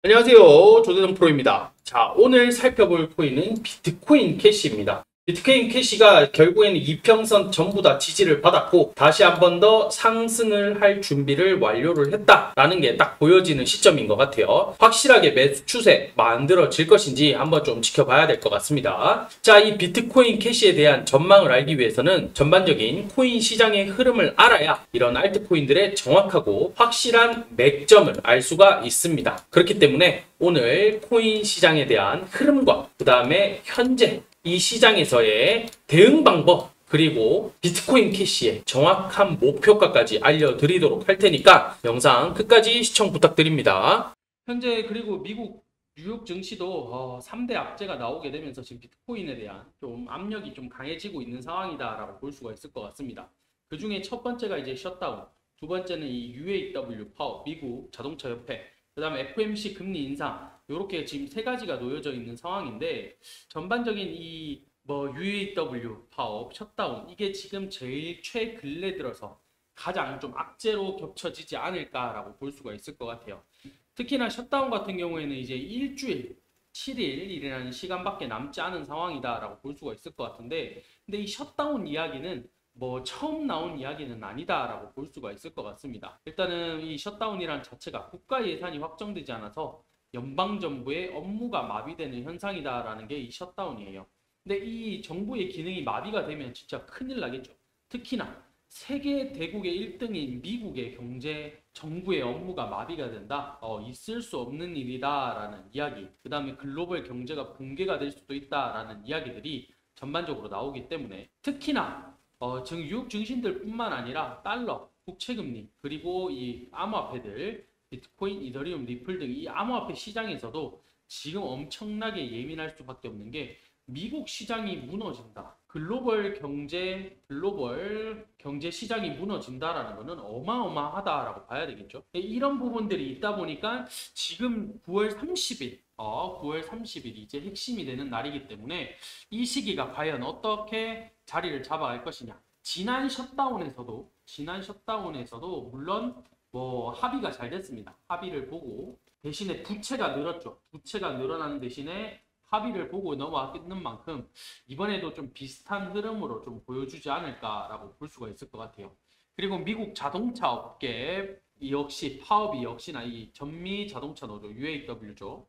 안녕하세요. 조대성 프로입니다. 자, 오늘 살펴볼 코인은 비트코인 캐시입니다. 비트코인 캐시가 결국에는 이평선 전부 다 지지를 받았고 다시 한 번 더 상승을 할 준비를 완료를 했다라는 게 딱 보여지는 시점인 것 같아요. 확실하게 매수 추세 만들어질 것인지 한번 좀 지켜봐야 될 것 같습니다. 자, 이 비트코인 캐시에 대한 전망을 알기 위해서는 전반적인 코인 시장의 흐름을 알아야 이런 알트코인들의 정확하고 확실한 맥점을 알 수가 있습니다. 그렇기 때문에 오늘 코인 시장에 대한 흐름과 그 다음에 현재 이 시장에서의 대응 방법 그리고 비트코인 캐시의 정확한 목표가까지 알려드리도록 할 테니까 영상 끝까지 시청 부탁드립니다. 현재 그리고 미국 뉴욕 증시도 3대 악재가 나오게 되면서 지금 비트코인에 대한 좀 압력이 좀 강해지고 있는 상황이다라고 볼 수가 있을 것 같습니다. 그 중에 첫 번째가 이제 셧다운, 두 번째는 이 UAW 파업, 미국 자동차 협회, 그 다음에 FOMC 금리 인상, 이렇게 지금 세 가지가 놓여져 있는 상황인데 전반적인 이 UAW 파업, 셧다운 이게 지금 제일 최근래 들어서 가장 좀 악재로 겹쳐지지 않을까라고 볼 수가 있을 것 같아요. 특히나 셧다운 같은 경우에는 이제 일주일 7일이라는 시간밖에 남지 않은 상황이다라고 볼 수가 있을 것 같은데 근데 이 셧다운 이야기는 처음 나온 이야기는 아니다라고 볼 수가 있을 것 같습니다. 일단은 이 셧다운이란 자체가 국가 예산이 확정되지 않아서 연방정부의 업무가 마비되는 현상이다라는 게 이 셧다운이에요. 근데 이 정부의 기능이 마비가 되면 진짜 큰일 나겠죠. 특히나 세계 대국의 1등인 미국의 경제 정부의 업무가 마비가 된다. 있을 수 없는 일이다라는 이야기. 그 다음에 글로벌 경제가 붕괴가 될 수도 있다라는 이야기들이 전반적으로 나오기 때문에 특히나 뉴욕 증신들뿐만 아니라 달러, 국채금리 그리고 이 암호화폐들 비트코인, 이더리움, 리플 등 이 암호화폐 시장에서도 지금 엄청나게 예민할 수밖에 없는 게 미국 시장이 무너진다. 글로벌 경제 시장이 무너진다라는 것은 어마어마하다라고 봐야 되겠죠. 이런 부분들이 있다 보니까 지금 9월 30일, 9월 30일이 이제 핵심이 되는 날이기 때문에 이 시기가 과연 어떻게 자리를 잡아갈 것이냐. 지난 셧다운에서도 물론 합의가 잘 됐습니다. 합의를 보고 대신에 부채가 늘었죠. 부채가 늘어나는 대신에 합의를 보고 넘어왔는 만큼 이번에도 좀 비슷한 흐름으로 좀 보여주지 않을까라고 볼 수가 있을 것 같아요. 그리고 미국 자동차 업계 역시 파업이 역시나 이 전미 자동차 노조 UAW죠.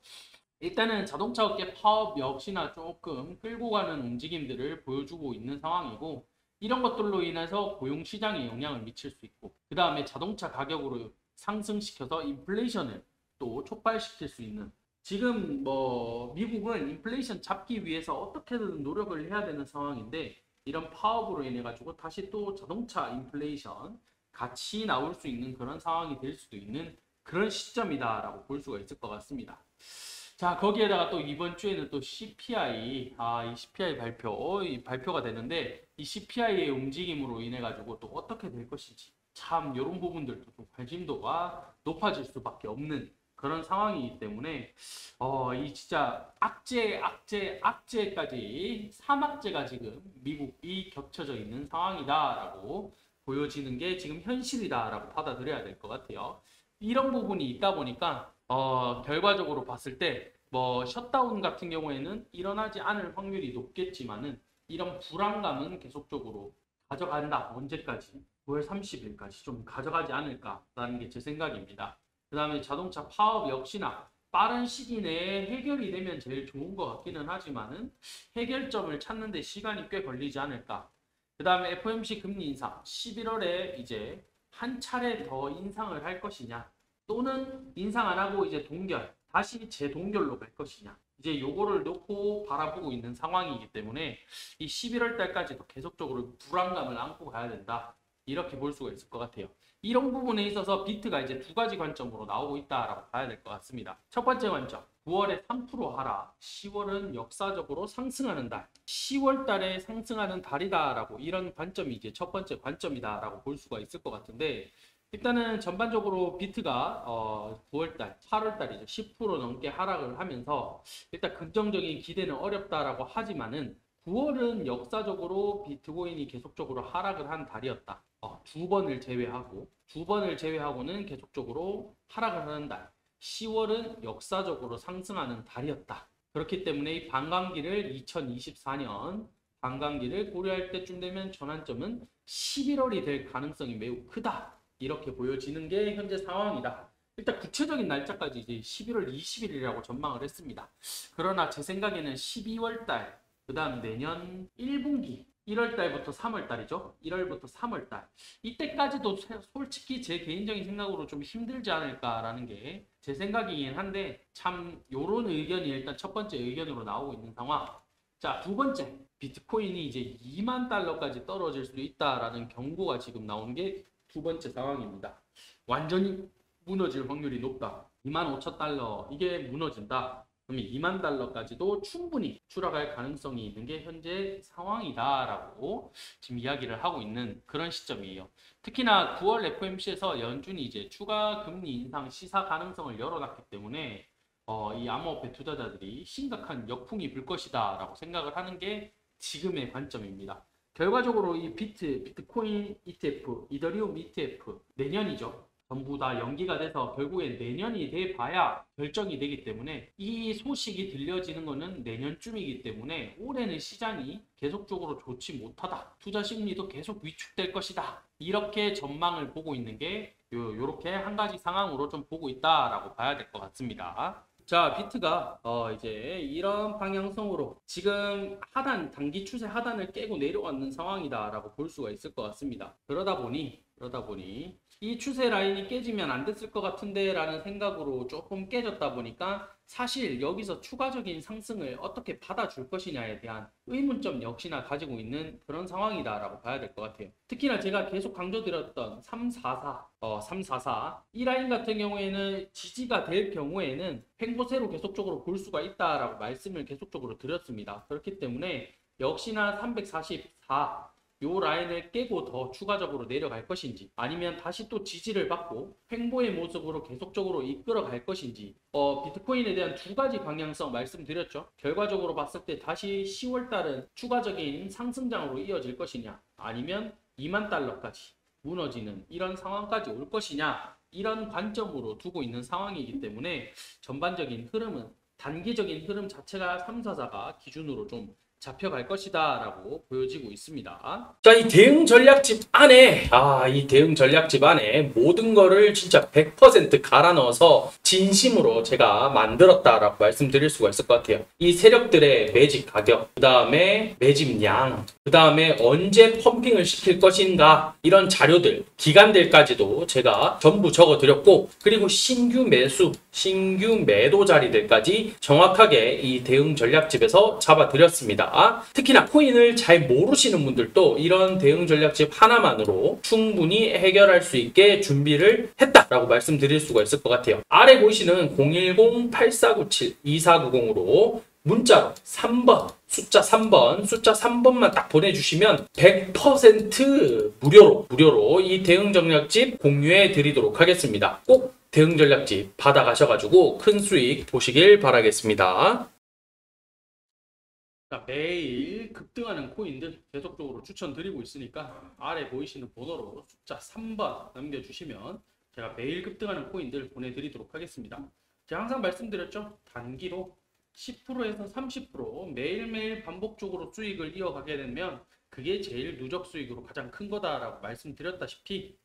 일단은 자동차 업계 파업 역시나 조금 끌고 가는 움직임들을 보여주고 있는 상황이고 이런 것들로 인해서 고용 시장에 영향을 미칠 수 있고 그 다음에 자동차 가격으로 상승시켜서 인플레이션을 또 촉발시킬 수 있는 지금 미국은 인플레이션 잡기 위해서 어떻게든 노력을 해야 되는 상황인데 이런 파업으로 인해 가지고 다시 또 자동차 인플레이션 같이 나올 수 있는 그런 상황이 될 수도 있는 그런 시점이다라고 볼 수가 있을 것 같습니다. 자, 거기에다가 또 이번 주에는 또 CPI, 이 CPI 발표가 되는데 이 CPI의 움직임으로 인해 가지고 또 어떻게 될 것인지 참 이런 부분들도 좀 관심도가 높아질 수밖에 없는 그런 상황이기 때문에 이 진짜 악재까지 3악재가 지금 미국이 겹쳐져 있는 상황이다라고 보여지는 게 지금 현실이다라고 받아들여야 될 것 같아요. 이런 부분이 있다 보니까 결과적으로 봤을 때 셧다운 같은 경우에는 일어나지 않을 확률이 높겠지만은 이런 불안감은 계속적으로 가져간다. 언제까지? 9월 30일까지 좀 가져가지 않을까라는 게 제 생각입니다. 그 다음에 자동차 파업 역시나 빠른 시기 내에 해결이 되면 제일 좋은 것 같기는 하지만은 해결점을 찾는 데 시간이 꽤 걸리지 않을까. 그 다음에 FOMC 금리 인상 11월에 이제 한 차례 더 인상을 할 것이냐 또는 인상 안 하고 이제 다시 재동결로 갈 것이냐 이제 요거를 놓고 바라보고 있는 상황이기 때문에 이 11월 달까지도 계속적으로 불안감을 안고 가야 된다. 이렇게 볼 수가 있을 것 같아요. 이런 부분에 있어서 비트가 이제 두 가지 관점으로 나오고 있다라고 봐야 될 것 같습니다. 첫 번째 관점, 9월에 3% 하락, 10월은 역사적으로 상승하는 달, 10월 달에 상승하는 달이다라고 이런 관점이 이제 첫 번째 관점이다라고 볼 수가 있을 것 같은데 일단은 전반적으로 비트가 9월달, 8월달이죠. 10% 넘게 하락을 하면서 일단 긍정적인 기대는 어렵다라고 하지만은 9월은 역사적으로 비트코인이 계속적으로 하락을 한 달이었다. 두 번을 제외하고는 계속적으로 하락을 하는 달. 10월은 역사적으로 상승하는 달이었다. 그렇기 때문에 이 반감기를 2024년 반감기를 고려할 때쯤 되면 전환점은 11월이 될 가능성이 매우 크다. 이렇게 보여지는 게 현재 상황이다. 일단 구체적인 날짜까지 이제 11월 20일이라고 전망을 했습니다. 그러나 제 생각에는 12월 달, 그 다음 내년 1분기 1월 달부터 3월 달이죠. 1월부터 3월 달. 이때까지도 솔직히 제 개인적인 생각으로 좀 힘들지 않을까라는 게 제 생각이긴 한데 참 요런 의견이 일단 첫 번째 의견으로 나오고 있는 상황. 자, 두 번째. 비트코인이 이제 2만 달러까지 떨어질 수도 있다라는 경고가 지금 나오는 게 두 번째 상황입니다. 완전히 무너질 확률이 높다. 2만 5천 달러 이게 무너진다. 그러면 2만 달러까지도 충분히 추락할 가능성이 있는 게 현재 상황이다라고 지금 이야기를 하고 있는 그런 시점이에요. 특히나 9월 FOMC에서 연준이 이제 추가 금리 인상 시사 가능성을 열어놨기 때문에 이 암호화폐 투자자들이 심각한 역풍이 불 것이다라고 생각을 하는 게 지금의 관점입니다. 결과적으로 이 비트코인 ETF, 이더리움 ETF 내년이죠. 전부 다 연기가 돼서 결국엔 내년이 돼봐야 결정이 되기 때문에 이 소식이 들려지는 것은 내년쯤이기 때문에 올해는 시장이 계속적으로 좋지 못하다. 투자 심리도 계속 위축될 것이다. 이렇게 전망을 보고 있는 게 요렇게 한 가지 상황으로 좀 보고 있다라고 봐야 될 것 같습니다. 자, 비트가 이제 이런 방향성으로 지금 단기 추세 하단을 깨고 내려왔는 상황이다라고 볼 수가 있을 것 같습니다. 그러다 보니 이 추세 라인이 깨지면 안 됐을 것 같은데 라는 생각으로 조금 깨졌다 보니까 사실 여기서 추가적인 상승을 어떻게 받아줄 것이냐에 대한 의문점 역시나 가지고 있는 그런 상황이다라고 봐야 될 것 같아요. 특히나 제가 계속 강조드렸던 344 이 라인 같은 경우에는 지지가 될 경우에는 횡보세로 계속적으로 볼 수가 있다라고 말씀을 계속적으로 드렸습니다. 그렇기 때문에 역시나 344 요 라인을 깨고 더 추가적으로 내려갈 것인지 아니면 다시 또 지지를 받고 횡보의 모습으로 계속적으로 이끌어 갈 것인지 비트코인에 대한 두 가지 방향성 말씀드렸죠. 결과적으로 봤을 때 다시 10월 달은 추가적인 상승장으로 이어질 것이냐 아니면 2만 달러까지 무너지는 이런 상황까지 올 것이냐 이런 관점으로 두고 있는 상황이기 때문에 전반적인 흐름은 단기적인 흐름 자체가 344가 기준으로 좀 잡혀갈 것이다 라고 보여지고 있습니다. 자, 이 대응 전략집 안에 이 대응 전략집 안에 모든 거를 진짜 100% 갈아 넣어서 진심으로 제가 만들었다라고 말씀드릴 수가 있을 것 같아요. 이 세력들의 매집 가격, 그 다음에 매집 양, 그 다음에 언제 펌핑을 시킬 것인가 이런 자료들, 기간들까지도 제가 전부 적어드렸고 그리고 신규 매도 자리들까지 정확하게 이 대응 전략집에서 잡아드렸습니다. 특히나 코인을 잘 모르시는 분들도 이런 대응 전략집 하나만으로 충분히 해결할 수 있게 준비를 했다라고 말씀드릴 수가 있을 것 같아요. 아래 보이시는 010-8497-2490으로 문자로 3번 숫자 3번만 딱 보내주시면 100% 무료로 이 대응 전략집 공유해 드리도록 하겠습니다. 꼭 대응 전략집 받아가셔가지고 큰 수익 보시길 바라겠습니다. 자, 매일 급등하는 코인들 계속적으로 추천드리고 있으니까 아래 보이시는 번호로 숫자 3번 남겨주시면 제가 매일 급등하는 코인들 보내드리도록 하겠습니다. 제가 항상 말씀드렸죠. 단기로 10%에서 30% 매일매일 반복적으로 수익을 이어가게 되면 그게 제일 누적 수익으로 가장 큰 거다라고 말씀드렸다시피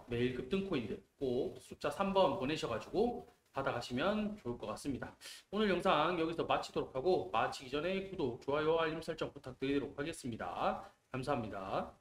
매일 급등 코인들 꼭 숫자 3번 보내셔가지고 받아가시면 좋을 것 같습니다. 오늘 영상 여기서 마치도록 하고 마치기 전에 구독, 좋아요, 알림 설정 부탁드리도록 하겠습니다. 감사합니다.